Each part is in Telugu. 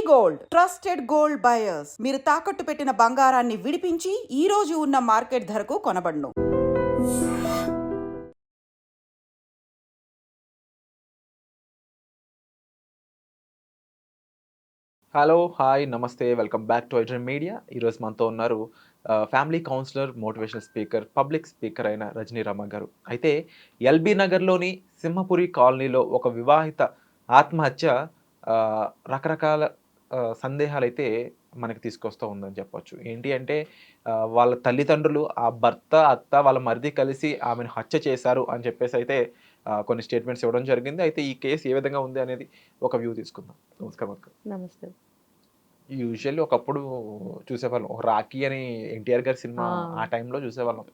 గోల్డ్ ట్రస్టెడ్ గోల్డ్ బయర్స్ మీరు తాకట్టు పెట్టిన బంగారాన్ని విడిపించి ఈ రోజు ఉన్న మార్కెట్ ధరకు కొనబడును. హలో, హాయ్, నమస్తే, welcome back to iDream media. ఈరోజు మనతో ఉన్నారు family counsellor, motivational speaker, public speaker అయిన రజనీ రమ గారు. అయితే ఎల్బీ నగర్లోని సింహపురి కాలనీలో ఒక వివాహిత ఆత్మహత్య రకరకాల సందేహాలైతే మనకి తీసుకొస్తూ ఉందని చెప్పొచ్చు. ఏంటి అంటే వాళ్ళ తల్లిదండ్రులు, ఆ భర్త, అత్త, వాళ్ళ మరిది కలిసి ఆమెను హత్య చేశారు అని చెప్పేసి అయితే కొన్ని స్టేట్మెంట్స్ ఇవ్వడం జరిగింది. అయితే ఈ కేసు ఏ విధంగా ఉంది అనేది ఒక వ్యూ తీసుకుందాం. నమస్కారం అక్క. నమస్తే. యూజువల్లీ ఒకప్పుడు చూసేవాళ్ళం. ఒక 'రాఖీ' అని ఎన్టీఆర్ గారి సినిమా ఆ టైంలో చూసేవాళ్ళం.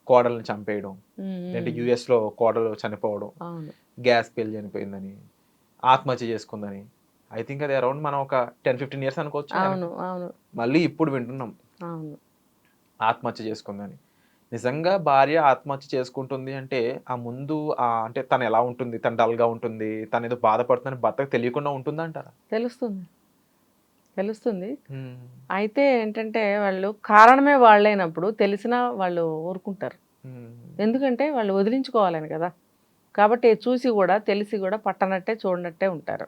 కోడల్ని చంపేయడం, లేదంటే యూఎస్‌లో కోడలు చనిపోవడం, గ్యాస్ పేలి చనిపోయిందని, ఆత్మహత్య చేసుకుందని. ఐ థింక్ అది అరౌండ్ మనం ఒక 10-15 ఇయర్స్ అనుకోవచ్చు. మళ్ళీ ఇప్పుడు వింటున్నాం ఆత్మహత్య చేసుకుందని. నిజంగా భార్య ఆత్మహత్య చేసుకుంటుంది అంటే ఆ ముందు అంటే తను ఎలా ఉంటుంది, తను డల్‌గా ఉంటుంది, తను ఏదో బాధపడుతుందని భర్తకు తెలియకుండా ఉంటుందంటారా? తెలుస్తుంది. అయితే ఏంటంటే వాళ్ళు కారణమే వాళ్ళైనప్పుడు తెలిసినా వాళ్ళు ఊరుకుంటారు. ఎందుకంటే వాళ్ళు వదిలించుకోవాలని కదా. కాబట్టి చూసి కూడా తెలిసి కూడా పట్టనట్టే చూడనట్టే ఉంటారు.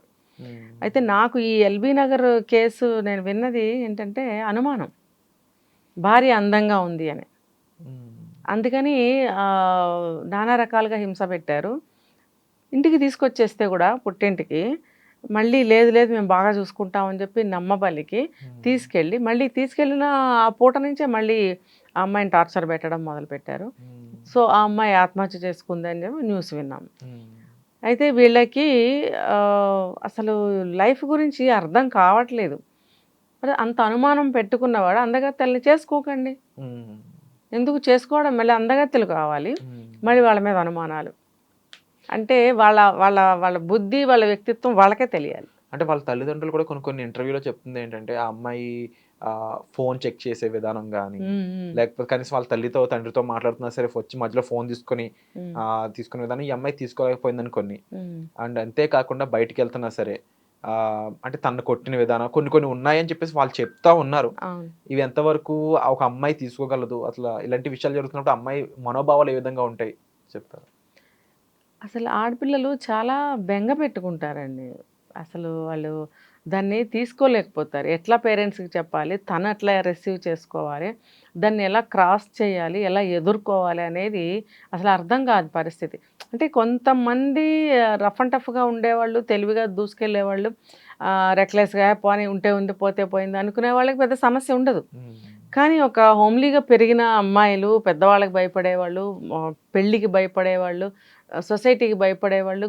అయితే నాకు ఈ ఎల్బీ నగర్ కేసు నేను విన్నది ఏంటంటే అనుమానం, భార్య అందంగా ఉంది అని. అందుకని నానా రకాలుగా హింస పెట్టారు. ఇంటికి తీసుకొచ్చేస్తే కూడా పుట్టింటికి మళ్ళీ లేదు మేము బాగా చూసుకుంటామని చెప్పి నమ్మబలికి తీసుకెళ్ళిన ఆ పూట నుంచే మళ్ళీ ఆ అమ్మాయిని టార్చర్ పెట్టడం మొదలుపెట్టారు. సో ఆ అమ్మాయి ఆత్మహత్య చేసుకుంది అని చెప్పి న్యూస్ విన్నాం. అయితే వీళ్ళకి అసలు లైఫ్ గురించి అర్థం కావట్లేదు. అంత అనుమానం పెట్టుకున్నవాడు అందగత్తెల్ని చేసుకోకండి. ఎందుకు చేసుకోవడం? మళ్ళీ అందగత్తెలు కావాలి, మళ్ళీ వాళ్ళ మీద అనుమానాలు. అంటే వాళ్ళ వాళ్ళ వాళ్ళ బుద్ధి, వాళ్ళ వ్యక్తిత్వం వాళ్ళకే తెలియాలి. అంటే వాళ్ళ తల్లిదండ్రులు కూడా కొన్ని ఇంటర్వ్యూలో చెప్తుంది ఏంటంటే ఆ అమ్మాయి ఫోన్ చెక్ చేసే విధానం కానీ, లేకపోతే కనీసం వాళ్ళ తల్లితో తండ్రితో మాట్లాడుతున్నా సరే వచ్చి మధ్యలో ఫోన్ తీసుకునే విధానం ఈ అమ్మాయి తీసుకోలేకపోయిందని కొన్ని. అండ్ అంతేకాకుండా బయటికి వెళ్తున్నా సరే అంటే తను కొట్టిన విధానం కొన్ని ఉన్నాయని చెప్పేసి వాళ్ళు చెప్తా ఉన్నారు. ఇవి ఎంతవరకు ఒక అమ్మాయి తీసుకోగలదు? అసలు ఇలాంటి విషయాలు జరుగుతున్నప్పుడు అమ్మాయి మనోభావాలు ఏ విధంగా ఉంటాయి చెప్తారు? అసలు ఆడపిల్లలు చాలా బెంగ పెట్టుకుంటారండి. అసలు వాళ్ళు దాన్ని తీసుకోలేకపోతారు. ఎట్లా పేరెంట్స్కి చెప్పాలి, తను ఎట్లా రిసీవ్ చేసుకోవాలి, దాన్ని ఎలా క్రాస్ చేయాలి, ఎలా ఎదుర్కోవాలి అనేది అసలు అర్థం కాదు పరిస్థితి. అంటే కొంతమంది రఫ్ అండ్ టఫ్గా ఉండేవాళ్ళు, తెలివిగా దూసుకెళ్ళేవాళ్ళు, రెక్లెస్గా పోనీ ఉంటే ఉంది పోతే పోయింది అనుకునే వాళ్ళకి పెద్ద సమస్య ఉండదు. కానీ ఒక హోమ్లీగా పెరిగిన అమ్మాయిలు, పెద్దవాళ్ళకి భయపడేవాళ్ళు, పెళ్ళికి భయపడేవాళ్ళు, సొసైటీకి భయపడేవాళ్ళు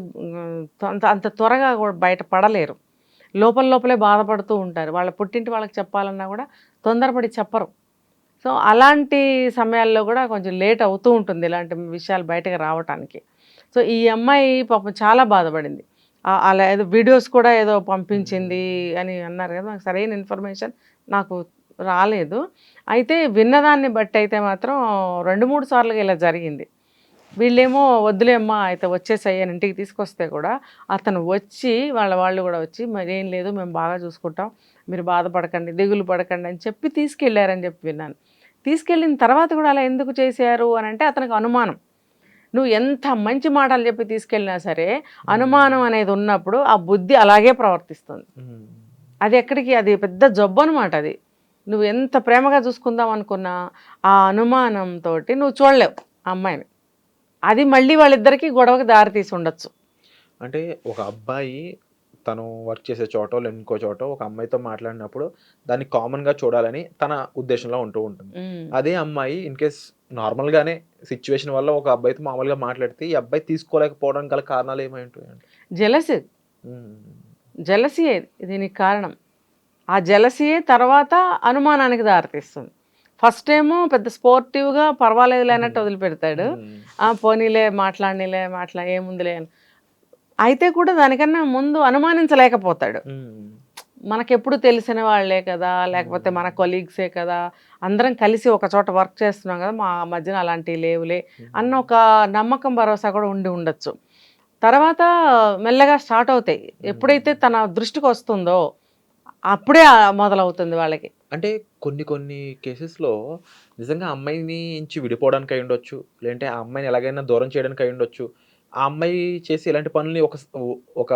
అంత త్వరగా కూడా బయటపడలేరు. లోపలే బాధపడుతూ ఉంటారు. వాళ్ళ పుట్టింటి వాళ్ళకి చెప్పాలన్నా కూడా తొందరపడి చెప్పరు. సో అలాంటి సమయాల్లో కూడా కొంచెం లేట్ అవుతూ ఉంటుంది ఇలాంటి విషయాలు బయటకు రావటానికి. సో ఈ అమ్మాయి పాపం చాలా బాధపడింది. అలా ఏదో వీడియోస్ కూడా ఏదో పంపించింది అని అన్నారు కదా. నాకు సరైన ఇన్ఫర్మేషన్ నాకు రాలేదు. అయితే విన్నదాన్ని బట్టి అయితే మాత్రం 2-3 సార్లుగా ఇలా జరిగింది. వీళ్ళేమో వద్దులేమ్మా అయితే వచ్చేసాయి అని ఇంటికి తీసుకొస్తే కూడా అతను వచ్చి వాళ్ళు కూడా వచ్చి మరి ఏం లేదు మేము బాగా చూసుకుంటాం, మీరు బాధపడకండి, దిగులు పడకండి అని చెప్పి తీసుకెళ్ళారని చెప్పి విన్నాను. తీసుకెళ్ళిన తర్వాత కూడా అలా ఎందుకు చేశారు అని అంటే అతనికి అనుమానం. నువ్వు ఎంత మంచి మాటలు చెప్పి తీసుకెళ్ళినా సరే అనుమానం అనేది ఉన్నప్పుడు ఆ బుద్ధి అలాగే ప్రవర్తిస్తుంది. అది ఎక్కడికి, అది పెద్ద జబ్బు అనమాట. అది నువ్వు ఎంత ప్రేమగా చూసుకుందాం అనుకున్నా ఆ అనుమానంతో నువ్వు చూడలేవు ఆ అమ్మాయిని. అది మళ్ళీ వాళ్ళిద్దరికీ గొడవకి దారి తీసి ఉండొచ్చు. అంటే ఒక అబ్బాయి తను వర్క్ చేసే చోటో ఇంకో చోటో ఒక అమ్మాయితో మాట్లాడినప్పుడు దాన్ని కామన్గా చూడాలని తన ఉద్దేశంలో ఉంటూ ఉంటుంది. అదే అమ్మాయి ఇన్ కేస్ నార్మల్గానే సిచ్యువేషన్ వల్ల ఒక అబ్బాయితో మామూలుగా మాట్లాడితే ఈ అబ్బాయి తీసుకోలేకపోవడం గల కారణాలు ఏమై ఉంటాయండి? జెలసీయే దీనికి కారణం. ఆ జెలసీయే తర్వాత అనుమానానికి దారితీస్తుంది. ఫస్ట్ ఏమో పెద్ద స్పోర్టివ్గా పర్వాలేదు లేనట్టు వదిలిపెడతాడు. పోనీలే మాట్లా ఏముందిలే అని. అయితే కూడా దానికన్నా ముందు అనుమానించలేకపోతాడు. మనకెప్పుడు తెలిసిన వాళ్ళే కదా, లేకపోతే మన కొలీగ్సే కదా, అందరం కలిసి ఒక చోట వర్క్ చేస్తున్నాం కదా, మా మధ్యన అలాంటివి లేవులే అన్న ఒక నమ్మకం భరోసా కూడా ఉండొచ్చు. తర్వాత మెల్లగా స్టార్ట్ అవుతాయి. ఎప్పుడైతే తన దృష్టికి వస్తుందో అప్పుడే మొదలవుతుంది వాళ్ళకి. అంటే కొన్ని కొన్ని కేసెస్‌లో నిజంగా అమ్మాయిని నుంచి విడిపోవడానికి అయ్యుండొచ్చు. లేదంటే ఆ అమ్మాయిని ఎలాగైనా దూరం చేయడానికి అయ్యుండొచ్చు. ఆ అమ్మాయి చేసే ఇలాంటి పనుల్ని ఒక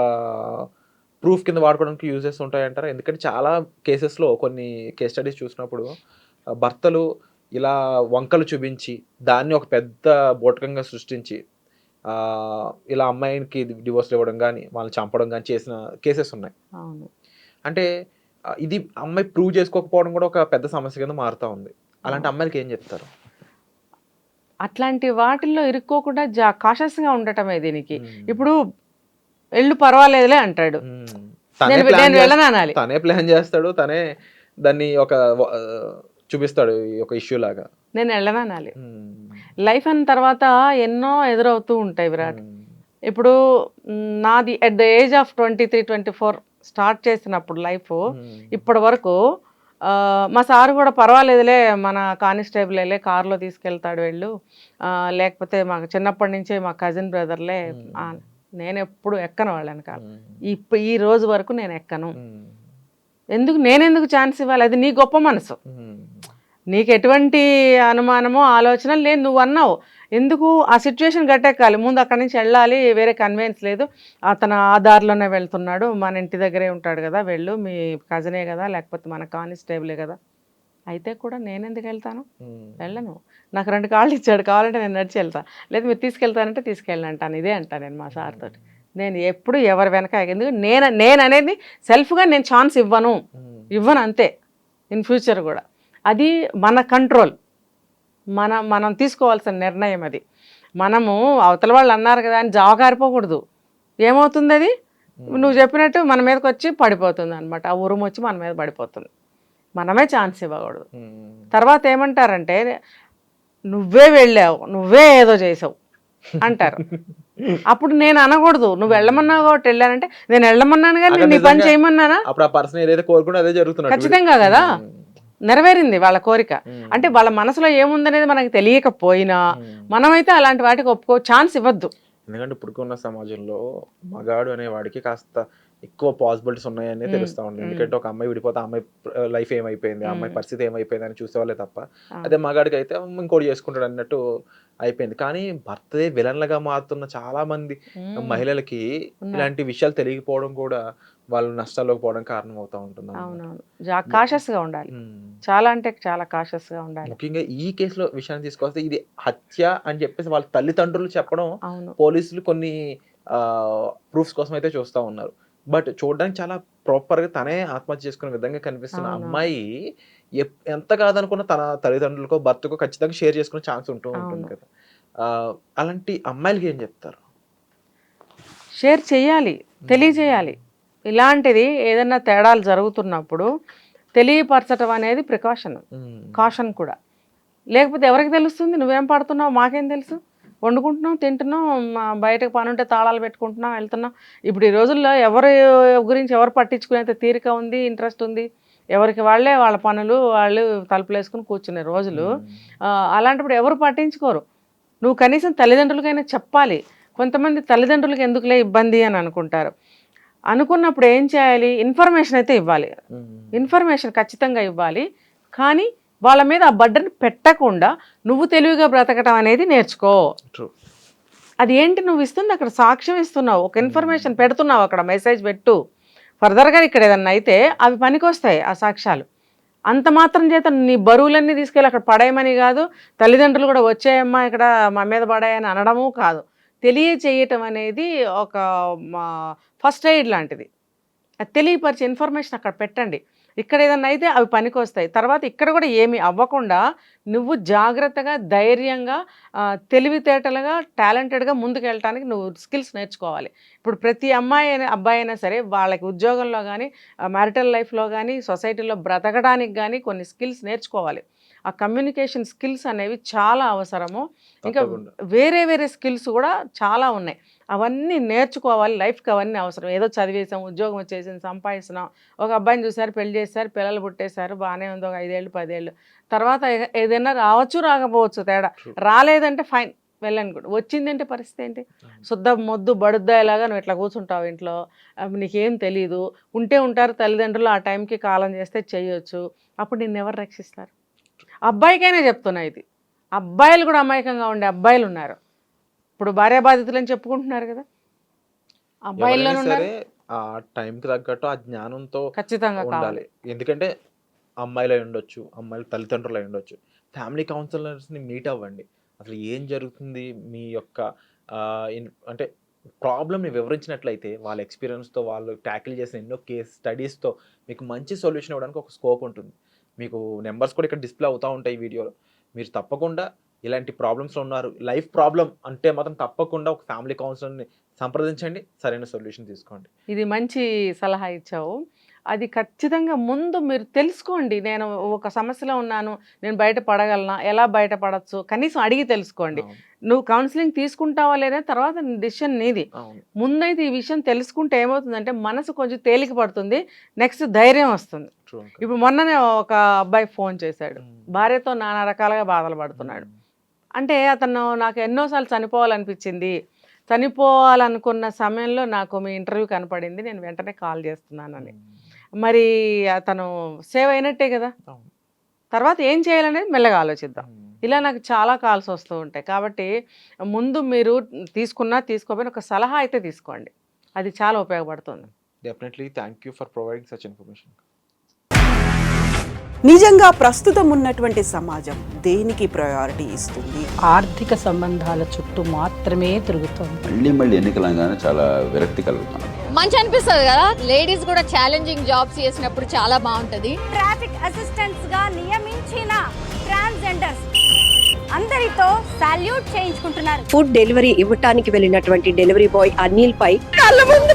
ప్రూఫ్ కింద వాడుకోవడానికి యూజ్ ఉంటాయంటారా? ఎందుకంటే చాలా కేసెస్‌లో కొన్ని కేస్ స్టడీస్ చూసినప్పుడు భర్తలు ఇలా వంకలు చూపించి దాన్ని ఒక పెద్ద బూటకంగా సృష్టించి ఇలా అమ్మాయికి డివోర్స్‌లు ఇవ్వడం గాని, వాళ్ళని చంపడం గాని చేసిన కేసెస్ ఉన్నాయి. అవును. అంటే ఇది అమ్మాయి ప్రూవ్ చేసుకోకపోవడం కూడా ఒక పెద్ద సమస్య కింద మారుతా ఉంది. అలాంటి అమ్మాయిలకి ఏం చెప్తారు? అట్లాంటి వాటిల్లో ఇరుక్కోకుండా కాషస్‌గా ఉండటమే దీనికి. హ్మ్. ఇప్పుడు "ఎళ్ళు పర్వాలేదులే" అంటాడు. హ్మ్. నేను వెళ్ళననాలి. తనే ప్లాన్ చేస్తాడు. తనే దాన్ని ఒక చూపిస్తాడు ఈ ఒక ఇష్యూ లాగా. నేను వెళ్ళననాలి. హ్మ్. లైఫ్ అన్న తర్వాత ఎన్నో ఎదురవుతూ ఉంటాయి విరాట్. హ్మ్. ఇప్పుడు నాది at the age of 23, 24 start చేసినప్పుడు లైఫు హ్మ్. ఇప్పటి వరకు మా సారు కూడా "పర్వాలేదులే మన కానిస్టేబులేలే కార్‌లో తీసుకెళ్తాడు వెళ్ళు. లేకపోతే మాకు చిన్నప్పటి నుంచే మా కజిన్ బ్రదర్‌లే" హ్మ్. నేనెప్పుడు ఎక్కను వాళ్ళ వెనకాల. హ్మ్. ఈ రోజు వరకు నేను ఎక్కను. హ్మ్. నేనెందుకు ఛాన్స్ ఇవ్వాలి? అది నీ గొప్ప మనసు. హ్మ్. నీకెటువంటి అనుమానమో, ఆలోచన లేదు. నువ్వన్నావు. ఎందుకు ఆ సిట్యుయేషన్ గట్టెక్కాలి. ముందు అక్కడి నుంచి ఎళ్ళాలి. వేరే కన్వెన్స్ లేదు. అతను ఆ దారిలోనే వెళ్తున్నాడు. మన ఇంటి దగ్గరే ఉంటాడు గదా! వెళ్ళు. మీ కజినే గదా! లేకపోతే మన కానిస్టేబులే గదా! అయితే కూడా నేనెందుకెళ్తాను? హ్మ్. వెళ్ళను. నాకు 2 కాళ్ళు ఇచ్చాడు. కావాలంటే నేను నడిచి ఎళ్తా. లేదు మీరు తీసుకెళ్తానంటే తీసుకెళ్ళంటాను. ఇదే అంటా నేను మా సార్‌తోటి. నేను ఎప్పుడు ఎవరి వెనక ఎందుకు నేననేది సెల్ఫ్‌గా నేను ఛాన్స్ ఇవ్వను. హ్మ్. ఇవ్వను అంతే. ఇన్ ఫ్యూచర్ గూడా. అది మన కంట్రోల్. మనం తీసుకోవాల్సిన నిర్ణయం అది. మనము అవతల వాళ్ళు అన్నారు కదా అని జావకారిపోకూడదు. ఏమవుతుందది? హ్మ్. నువ్వు చెప్పినట్టు మన మీదకొచ్చి పడిపోతుందనమాట. ఆ ఉరుమొచ్చి మన మీద పడిపోతుంది. మనమే ఛాన్స్ ఇవ్వకూడదు. హ్మ్. తర్వాత ఏమంటారంటే, "నువ్వే వెళ్ళావు. నువ్వే ఏదో చేసావు" అంటారు. అప్పుడు నేను అనకూడదు. "నువ్వు వెళ్ళమన్నావు కాబట్టి వెళ్ళానంటే" నేను వెళ్ళమన్నాను గాని అక్కడ నేను నీ పని నిజంగా చేయమన్నానా? అప్పుడు ఆ పర్సన్ ఏదైతే కోరుకున్నాడో అదే జరుగుతున్నట్టు ఖచ్చితంగా గదా! హ్మ్. నెరవేరింది వాళ్ళ కోరిక. హ్మ్. అంటే వాళ్ళ మనసులో ఏముందనేది మనకు తెలియకపోయినా, హ్మ్. మనమైతే అలాంటి వాటికి ఛాన్స్ ఇవ్వద్దు. ఎందుకంటే ఇప్పుడుకున్న సమాజంలో మగాడు అనేవాడికి కాస్త ఎక్కువ పాసిబిలిటీస్ ఉన్నాయని హ్మ్. తెలుస్తా ఉంది. హ్మ్. ఎందుకంటే ఒక అమ్మాయి విడిపోతే ఆ అమ్మాయి లైఫ్ ఏమైపోయింది? ఆ అమ్మాయి హ్మ్. పరిస్థితి ఏమైపోయింది? అని చూసేవాళ్ళే తప్ప, అదే అవును. మగాడికైతే ఇంకోటి చేసుకుంటాడు అన్నట్టు అయిపోయింది. కానీ భర్తే విలన్‌లుగా మారుతున్న చాలా మంది హ్మ్. మహిళలకి ఉన్నారు. ఇలాంటి విషయాలు తెలియకపోవడం కూడా వాళ్ళు నష్టాల్లోకి పోవడం కారణం అవుతా ఉంటుందన్నమాట. అవునవును. ము కాషస్‌గా ఉండాలి. హ్మ్. చాలా అంటే చాలా కాషస్‌గా ఉండాలి. ముఖ్యంగా ఈ కేస్‌లో విషయాన్ని తీసుకొస్తే ఇది హత్య అని చెప్పేసి వాళ్ళ తల్లిదండ్రులు చెప్పడం అవును. పోలీసులు కొన్ని ప్రూఫ్స్ కోసం అయితే చూస్తా ఉన్నారు. బట్ చూడడానికి చాలా ప్రాపర్‌గా తనే ఆత్మహత్య చేసుకునే విధంగా కనిపిస్తున్న అవునవును. అమ్మాయి ఎంత కాదనుకున్న తన తల్లిదండ్రులకో, భర్తకో ఖచ్చితంగా షేర్ చేసుకునే ఛాన్స్ ఉంటూ ఉంటుంది అవును. కదా! అలాంటి అమ్మాయిలకి ఏం చెప్తారు? షేర్ చెయ్యాలి. హ్మ్. తెలియజేయాలి. ఇలాంటిది ఏదన్నా తేడాలు జరుగుతున్నప్పుడు తెలియపరచటం అనేది ప్రికాషన్. హ్మ్. కాషన్ కూడా. లేకపోతే ఎవరికి తెలుస్తుంది? నువ్వేం పడుతున్నావు మాకేం తెలుసు? వండుకుంటున్నాం, తింటున్నాం, బయటకు పనుంటే తాళాలు పెట్టుకుంటున్నాం, వెళ్తున్నాం. ఇప్పుడు ఈ రోజుల్లో ఎవరి గురించి ఎవరు పట్టించుకునేంత తీరిక ఉంది, ఇంట్రెస్ట్ ఉంది. ఎవరికి వాళ్ళే వాళ్ళ పనులు, వాళ్ళు తలుపులేసుకొని కూర్చునే రోజులు. హ్మ్. అలాంటప్పుడు ఎవరు పట్టించుకోరు. నువ్వు కనీసం తల్లిదండ్రులకైనా చెప్పాలి. కొంతమంది తల్లిదండ్రులకి ఎందుకులే ఇబ్బంది అని అనుకుంటారు. అనుకున్నప్పుడు ఏం చేయాలి? ఇన్ఫర్మేషన్ అయితే ఇవ్వాలి. హ్మ్. ఇన్ఫర్మేషన్ ఖచ్చితంగా ఇవ్వాలి. కానీ వాళ్ళ మీద ఆ బర్డెన్ పెట్టకుండా నువ్వు తెలివిగా బ్రతకటం అనేది నేర్చుకో. ట్రూ. అది ఏంటి నువ్వు ఇస్తుంది అక్కడ సాక్ష్యం ఇస్తున్నావు. ఒక హ్మ్. ఇన్ఫర్మేషన్ పెడుతున్నావు అక్కడ మెసేజ్ పెట్టు. ఫర్దర్‌గా ఇక్కడ ఏదన్నా అయితే అవి పనికొస్తాయి ఆ సాక్ష్యాలు. అంత మాత్రం చేత నీ బరువులన్నీ తీసుకెళ్ళి అక్కడ పడేయమని కాదు. తల్లిదండ్రులు కూడా వచ్చేయమ్మా ఇక్కడ మా మీద పడేయని అనడము కాదు. తెలియచేయటం అనేది ఒక మా ఫస్ట్ ఎయిడ్ లాంటిది. అది తెలియపరిచే ఇన్ఫర్మేషన్ అక్కడ పెట్టండి. ఇక్కడ ఏదన్నా అయితే అవి పనికొస్తాయి. తర్వాత ఇక్కడ కూడా ఏమి అవ్వకుండా నువ్వు జాగ్రత్తగా, ధైర్యంగా, తెలివితేటలుగా, టాలెంటెడ్‌గా ముందుకెళ్ళటానికి నువ్వు స్కిల్స్ నేర్చుకోవాలి. ఇప్పుడు ప్రతి అమ్మాయి అయినా, అబ్బాయి అయినా సరే వాళ్ళకి ఉద్యోగంలో గానీ, మ్యారిటల్ లైఫ్‌లో గానీ, సొసైటీలో బ్రతకడానికి గానీ కొన్ని స్కిల్స్ నేర్చుకోవాలి. ఆ కమ్యూనికేషన్ స్కిల్స్ అనేవి చాలా అవసరము. ఇంకా తప్పకుండా. వేరే వేరే స్కిల్స్ కూడా చాలా ఉన్నాయి. అవన్నీ నేర్చుకోవాలి. లైఫ్‌కి అవన్నీ అవసరం. ఏదో చదివేసాం, ఉద్యోగం వచ్చేసింది, సంపాదిస్తున్నాం. ఒక అబ్బాయిని చూసారు, పెళ్లి చేసారు, పిల్లలు పుట్టేసారు. బానే ఉంది. ఒక 5 ఏళ్ళు, 10 ఏళ్ళు. తర్వాత ఏదైనా రావచ్చు, రాకపోవచ్చు తేడా. ట్రూ. రాలేదంటే ఫైన్. వెళ్ళనుకోండి, వచ్చిందంటే పరిస్థితి ఏంటి? శుద్ధ మొద్దు బడుద్దాయిలాగా నువ్వు ఇట్లా కూర్చుంటావు ఇంట్లో, నీకేం తెలీదు, ఉంటే ఉంటారు తల్లిదండ్రులు, ఆ టైంకి కాలం చేస్తే చేయొచ్చు, అప్పుడు నిన్ను ఎవరు రక్షిస్తారు? అబ్బాయికైనా చెప్తున్నా ఇది, అబ్బాయిలు కూడా అమాయకంగా ఉండే అబ్బాయిలు ఉన్నారు. ఇప్పుడు భార్య బాధితులు అని చెప్పుకుంటున్నారు కదా, అబ్బాయిల్లోనే ఉన్నారు. సరే ఆ టైంకి తగ్గట్టు ఆ జ్ఞానంతో ఖచ్చితంగా కావాలి. ఉండాలి. ఎందుకంటే అమ్మాయిలు అయి ఉండొచ్చు, అమ్మాయిల తల్లిదండ్రులు అయి ఉండొచ్చు. ఫ్యామిలీ కౌన్సిలర్స్ని మీట్ అవ్వండి. అసలు ఏం జరుగుతుంది మీ యొక్క అంటే ప్రాబ్లమ్ని వివరించినట్లయితే వాళ్ళ ఎక్స్పీరియన్స్తో వాళ్ళు ట్యాకిల్ చేసిన ఎన్నో కేస్ స్టడీస్తో మీకు మంచి సొల్యూషన్ ఇవ్వడానికి ఒక స్కోప్ ఉంటుంది. మీకు నెంబర్స్ కూడా ఇక్కడ డిస్ప్లే అవుతూ ఉంటాయి ఈ వీడియోలో. మీరు తప్పకుండా ఇలాంటి ప్రాబ్లమ్స్లో ఉన్నారు, లైఫ్ ప్రాబ్లం అంటే మాత్రం తప్పకుండా ఒక ఫ్యామిలీ కౌన్సిలర్ని సంప్రదించండి, సరైన సొల్యూషన్ తీసుకోండి. ఇది మంచి సలహా ఇచ్చావు. అది ఖచ్చితంగా ముందు మీరు తెలుసుకోండి. నేను ఒక సమస్యలో ఉన్నాను, నేను బయటపడగలనా, ఎలా బయటపడచ్చు, కనీసం అడిగి తెలుసుకోండి. నువ్వు కౌన్సిలింగ్ తీసుకుంటావా లేదా తర్వాత డిసిషన్ నీది. ముందైతే ఈ విషయం తెలుసుకుంటే ఏమవుతుందంటే మనసు కొంచెం తేలిక పడుతుంది, నెక్స్ట్ ధైర్యం వస్తుంది. ఇప్పుడు మొన్ననే ఒక అబ్బాయి ఫోన్ చేశాడు, భార్యతో నానా రకాలుగా బాధలు పడుతున్నాడు. అంటే అతను నాకు ఎన్నోసార్లు చనిపోవాలనిపించింది, చనిపోవాలనుకున్న సమయంలో నాకు మీ ఇంటర్వ్యూ కనపడింది, నేను వెంటనే కాల్ చేస్తున్నానని. మరి అతను సేవ్ అయినట్టే కదా, తర్వాత ఏం చేయాలనేది మెల్లగా ఆలోచిద్దాం. ఇలా నాకు చాలా కాల్స్ వస్తూ ఉంటాయి. కాబట్టి ముందు మీరు తీసుకున్నా తీసుకోకపోయినా ఒక సలహా అయితే తీసుకోండి, అది చాలా ఉపయోగపడుతుంది. Definitely thank you for providing such information. నిజంగా ప్రస్తుతం ఉన్నటువంటి సమాజం దేనికి ప్రయారిటీ ఇస్తుంది? ఆర్థిక సంబంధాల చుట్టూ మాత్రమే తిరుగుతోంది. మళ్ళీ ఎన్నికలంగానే చాలా విరక్తి కలుగుతాను. మంచి అనిపిస్తుంది కదా, లేడీస్ కూడా ఛాలెంజింగ్ జాబ్స్ చేసినప్పుడు చాలా బాగుంటది. ట్రాఫిక్ అసిస్టెంట్స్ గా నియమించిన ట్రాన్స్జెండర్స్ అందరితో సాల్యూట్ చేయించుకుంటున్నారు. ఫుడ్ డెలివరీ ఇవ్వటానికి వెళ్ళినటువంటి డెలివరీ బాయ్ అనిల్ పై కళ్ళ ముందు